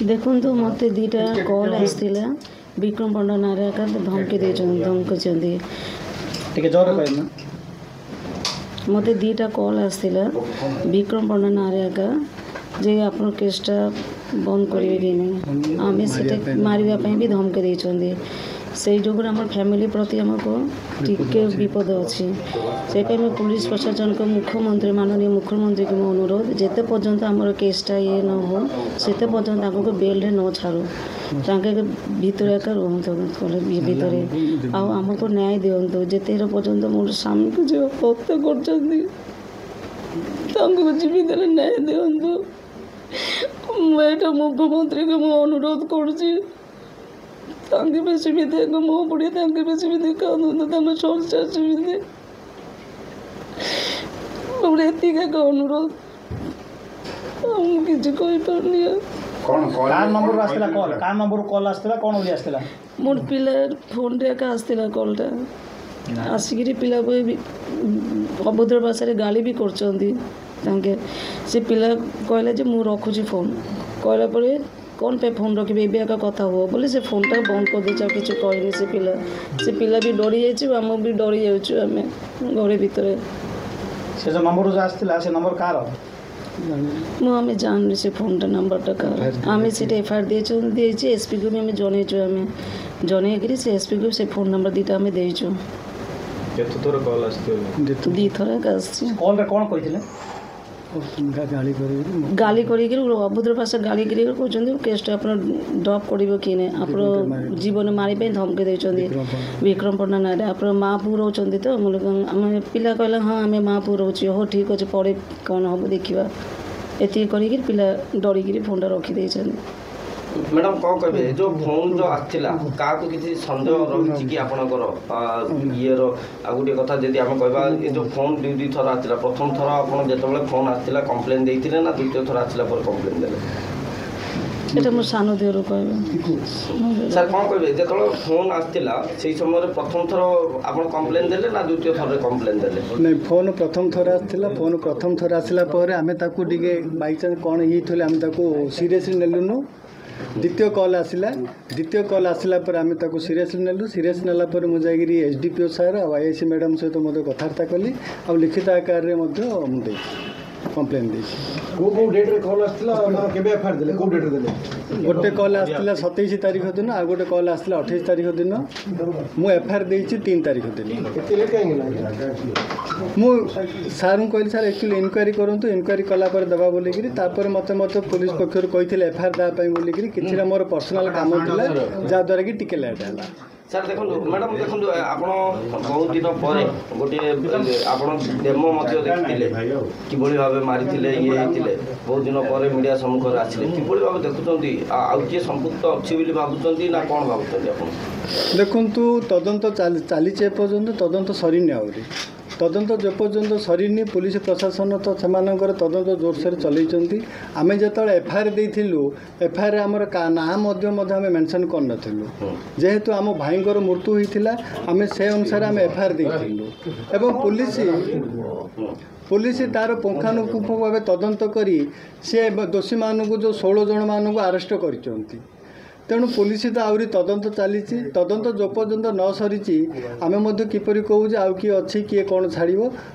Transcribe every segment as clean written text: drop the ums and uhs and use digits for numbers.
देखो मत दीटा कॉल आसला विक्रम पंडा नारे आकार धमकी धमकी मत दीटा कॉल आसला विक्रम पंडा नारे आकार जे आप केसटा बंद करेंगे कि नहीं आम से मारे भी धमकी देते से जो आम फैमिली प्रति आमको टिके विपद अच्छी से पुलिस प्रशासन को मुख्यमंत्री माननीय मुख्यमंत्री को अनुरोध जिते पर्यंत आमर केसटा ये न हो से पर्यंत आपको बेल न छाड़ू ताके भितर एका रुहतु भितर आमको न्याय दिंतु जिते पर्यंत मोर स्वामी को जो हत्या कर जीवित न्याय दिंतु मुझे मुख्यमंत्री को मुझे अनुरोध करुँची बेसमिति मो पड़े बेसमिति कहूँ संसार सेमती गोटे एतिक अनुरोध किसी कहीपरनी मोर पिला फोन रे आसला कॉलटा आसिक पिला अभद्र भाषा गाली भी कर से पिला कहला जे मु रखुची फोन कहला परे कौन पे फोन रखिए ए एका कथा हुआ बोले से फोनटा बंद कर दे किसी कहनी से पिला भी डरी जाम भी डरी जाम घर भितर से जो नंबर जो आसला से नंबर कार मुझे जाननी से फोनटा नंबरटा कार आम से एफआईआर दिए एसपी को भी आम जनईचु आम जनईकरी से एसपी को से फोन नंबर दीटा आम देचु दी थर कौन कही गाली कर अभद्र भाषा गाली कर केसटा आप ड्रप कर कि नहीं आप जीवन मारे धमकी देते विक्रम पंडा ना आप माँ पु रोचे तो आम पिला कहला हाँ आम माँ पु रोचे हो ठीक अच्छे पड़े कौन हम देखा ये कर पिला डरिकी फोन रखीदे मैडम कौन कहे जो फोन जो आसला क्या किसी सन्देह रही कि आपणकर ये गोटे कथा जब आम कहवा ये जो फोन दुई थर आसला प्रथम थर आप जो फोन आसला कंप्लेन देते ना द्वितीय थर आसला कंप्लेन देते मो सान देहर कह सर कौन कहे जो फोन आसला से समय प्रथम थर आप कंप्लेन देले ना द्वितीय थर कंप्लेन देले नहीं फोन प्रथम थर आसला फोन प्रथम थर आसला आम बाई चान्स कौन ये आम सीरियसली नेलुनु द्वितीय कॉल आसला पर आम सीरियसली नेलु सीरियस नेला मुझे एसडीपीओ सार आईआईसी मैडम सहित मत कथबार्ता कली आ लिखित आकार में कंप्लेन गोटे कॉल आसला 27 तारीख दिन आ गोटे कॉल आसला 28 तारीख दिन मु एफआईआर देछि 3 तारीख दिन मु सार कहली सर एक्चुअली इनक्वारी करूँ इनक्वारी कला दबा बोलिकी मत मत पुलिस पक्षर कही एफआईआर देवाई बोलिकी कि मोर पर्सनाल काम था जहाँद्वारा कि टिके लेट है सर देखो मैडम देखो आप बहुत दिन पर गोटे आप डेमो देखते कि भाव मारी ये होते बहुत दिन पर मीडिया सम्मुख आसिले कि भाव देखुं आउ किए संपुक्त अच्छी भावुं ना कौन भावुं आप देखु तदंत चली एपर्यंत तदंत सरनी आहरी तदंत जेपर्यंत सरनी पुलिस प्रशासन तो से तदंत जोरसोर चलती आम जो एफआईआर देलु एफआईआर आमर ना आम मेंशन कर जेहेतु आम भाई मृत्यु होता आम से अनुसार आम एफआईआर देलु एवं पुलिस तार पुंखानुपुंख भाव तदंत करी से दोषी मानू जो 16 जन मानू आरेस्ट कर तेणु पुलिस तो आहरी तदंत चली तदंत जो पर्यंत न सरी आम किपरि कहूँ आउ किए अच्छी किए कौन छाड़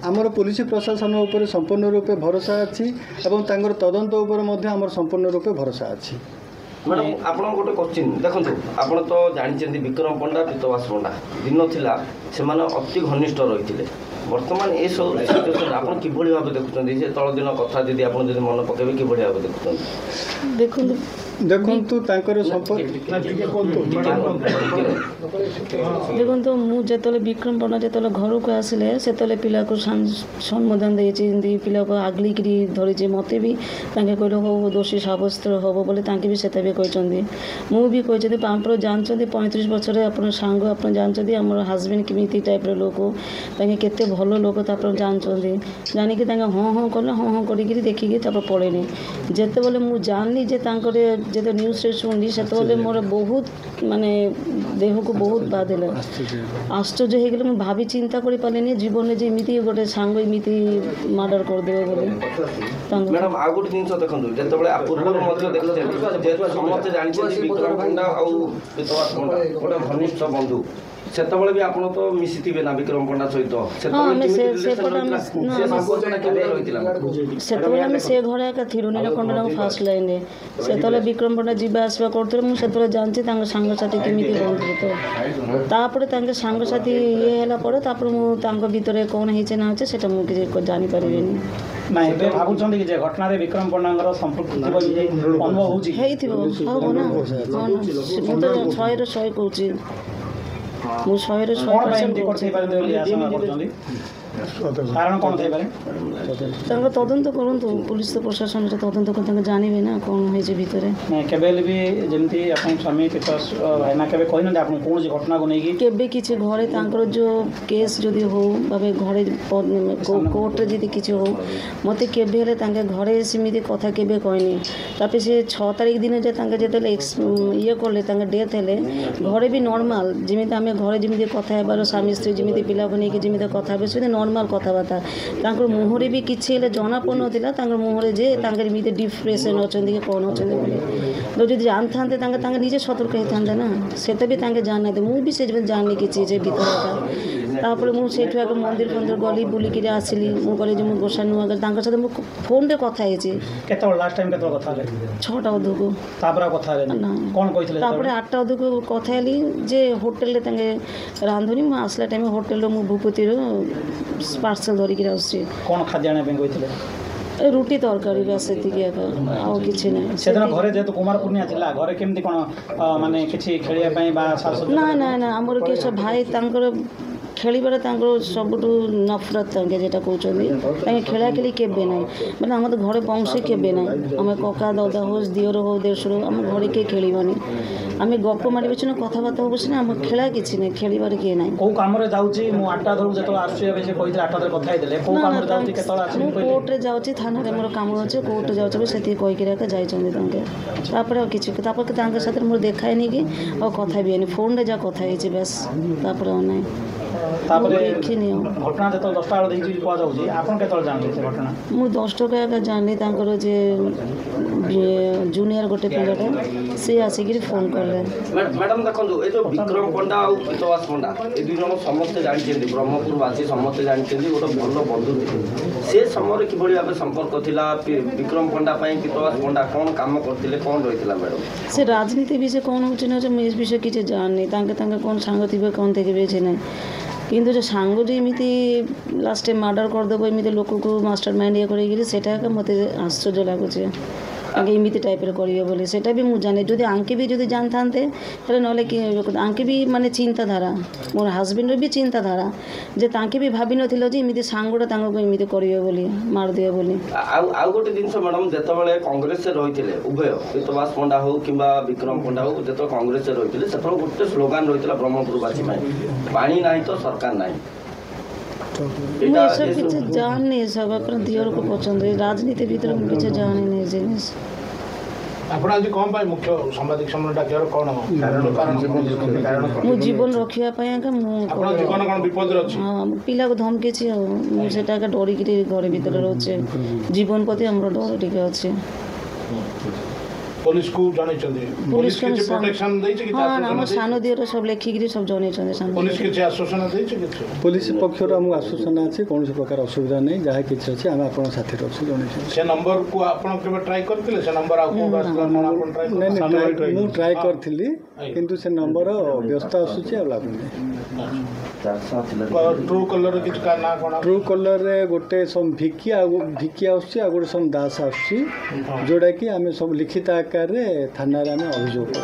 आमर पुलिस प्रशासन उपर संपूर्ण रूपे भरोसा अच्छी एवं तदंत उपर आमर संपूर्ण रूपे भरोसा अच्छी मैडम आप गोटे क्वेश्चन देखो आप तो जानते विक्रम पंडा पीतवास पंडा दिन थिला से अति घनिष्ठ रही बर्तमान ये सब सिचुएसन आप किभली भाव देखुं से तल दिन कथा जी आप मन पकेबे किभली भाव देखुं देखु मुझे विक्रम पंडा जो घर को आसिले से पिला को सम्बोधन दे पिला को आगलिक धरी मत भी कहले हो दोषी साब्यस्त हम बोले भी से कहते मुझे कहते आप जानते 35 वर्ष आप सांग आप जानते आम हजबैंड किमी टाइप लोक केते भल लोक जानते जानिक हाँ हाँ कले हाँ हाँ करी देखिकी पड़ेनि जिते बले मुझे जानली जे जो न्यूज से शुणली से मोर बहुत माने देह को बहुत बाधिला आश्चर्य हो गले मुझे भाभी चिंता कर पारे जीवन में जमी गोटे सांग एमती मर्डर करदे बोली मैडम आ गोटे जिन देखो जो पूर्व समस्त जानते विक्रम पंडा और विश्वास पंडा गोटे घनिष्ठ बंधु से भी आप तो मिशीथे ना विक्रम पंडा सहित से घरे एका थी नीलकंठा फास्ट लाइन से विक्रम पंडा जीवा आसवा करते मुझे जानती सांगसाथी केमी कहते तो सांगसाथी ये है भितर कौन होना होता मुझे जापर ना एबे भाबुचंदी कि जे घटना रे विक्रम पंडांगर संपृक्ति थिबो जे अनुभव होउची हेइथिबो हो ना मु तो 100 रे 100 कहूची मु 100 रे 100% करते पारे देली आशा करचंदी कारण कौन थे पारे तदंत करंतु पुलिस तो प्रशासन तदंत कर जानवे ना कौन होइছে ভিতরে केबेल भी जमती अपन स्वामी पितास भाईना केबे कहि न आपण कोन घटना को नेकी केबे किछि घरे तांकर जो केस जदि हो बाबे घरे कोर्ट रे जदि किछि हो मते केबे हेले तांके घरे सिमिति कथा केबे कहनी तापे से 6 तारिख दिन जे तांके जेतेले ये करले तांके डेथ हेले घरे भी नॉर्मल जिमिति हमें घरे जिमिति कथा हेबार स्वामी स्त्री जिमिति पिला को नेकी जिमिति कथा हेबे नॉर्मल कथबार्ता मुहरे भी किसी जना पड़ा मुहरे जे एमती डिप्रेसन अच्छा कि कौन अच्छा जो जानते निजे सतर्क होता ना से भी जाना मुझे जाननी किसी भर मुझे मंदिर फंदिर गली बुलिक आसली मुझे जो गोसा नुआ सहित फोन रे कथा लास्ट टाइम 6टा अधु को 8टा अधु को कथा जे होटेल रांधुनी मुझे आसला टाइम होटेल भूपति पार्सल धरिकी कौन खाद्य आने गई रुटी तरकारी बस आउ किसी ना से घरे जेतु कुमार पूर्णिया थिला घरे केमती कोन माने किछि खेलिया पई बा सासु ना ना ना हमर के सब भाई तांकर खेलिबार सबुठू नफरत जेटा कहते खेला खेली केबे ना मैंने आम तो घरे बंशी केबे ना आम कका दादा हो दिवर हो देशर आम घरे किए खेलवानी आम गप मारे बस कथबार्ता हो बस आम खेला किसी ना खेलिबार किए ना को काम रे जाउची मु 8टा धरु जेतो आसुए बे कहिते 8टा धर कथा हेले को काम रे जाउची केतला आसी कोर्ट रे जाउची थाना रे मोर काम अछि कोर्ट जाउची बे सेति कहि के का जाई चंदी तंके तापर किछि तापर तांके साथ मोर देखाय नि कि और कथा भी नि फोन रे जा कथा हेछि बस तापर नै घटना जो 10टा बेले देखिए कह जाऊँगी आपन के जानते से घटना मु 10 टका जानली जे जूनियर गोटे पिलाटा से आसिक फोन कले मैडम देखो ये जो विक्रम पंडा और पितवास पंडा ये दुई जन समस्ते जानते ब्रह्मपुरवासी समस्ते जानते गोटे भल बंधु थे से समय कि भाव संपर्क थिला विक्रम पंडा पितवास पंडा कौन काम करते कौन रही मैडम से राजनीति विषय कौन हो विषय किसी जाननी कौन सांग थे कौन थे ना किंतु जो सांग जो एमती लास्ट मर्डर करदेव एमती लोक को मास्टर माइंड ये कर मत आश्चर्य लगुच एमती टाइप करेंगे सेटा भी मुझे जाने जो आंके भी जो जान था ना आंके भी माने चिंताधारा मोर हजबैंड भी चिंताधारा जे तांके भी भाभी नथिलो जे एमती सांगोटा एमती करेंगे बोली मारदे बोली आउ गोटे जिनस मैडम जिते कांग्रेस से रही उभय पितवास पंडा हो कि विक्रम पंडा हो जो कांग्रेस से रही से गोटे स्लोगान रही है ब्रह्मपुरवासी पानी ना तो सरकार ना सब किसी जाननी सब अपना दियर को पसंद राजनीति भीतर मुझे किसी जानी नहीं जिनिस आपण आज कौन पाए मुख्य सामाजिक सम्मेलन डाक्टर कौन मु जीवन रखिया पाए का मु आपण जीवन कोन विपद रे अछि हां पिला को धमके छी मु सेटा का डरी के घर भीतर रहछे जीवन प्रति हमरो डर ठीक अछि पुलिस को जाने चंदे पुलिस के प्रोटेक्शन दै छै कि हां हम सानो दियर सब लेखि गिरी सब जाने चंदे सानो पुलिस के आश्वासन दै छै कि पुलिस पक्षर हम आश्वासन अछि कोन प्रकार असुविधा नै जहा किछ अछि हम आपन साथी रहछु जाने छै से नंबर को आपन केबे ट्राई करथिले से नंबर आ को बासला न आपन ट्राई मु ट्राई करथिली किंतु से नंबर व्यस्त आसुछि आ लागुनी ट्रू कलर किछ का ना कोन ट्रू कलर रे गोटे सम भिकिया आसुछि आ गोटे सम दास आसुछि जोडा कि हमें सब लिखित आकार रे थाना रे हमें अभियोग करछु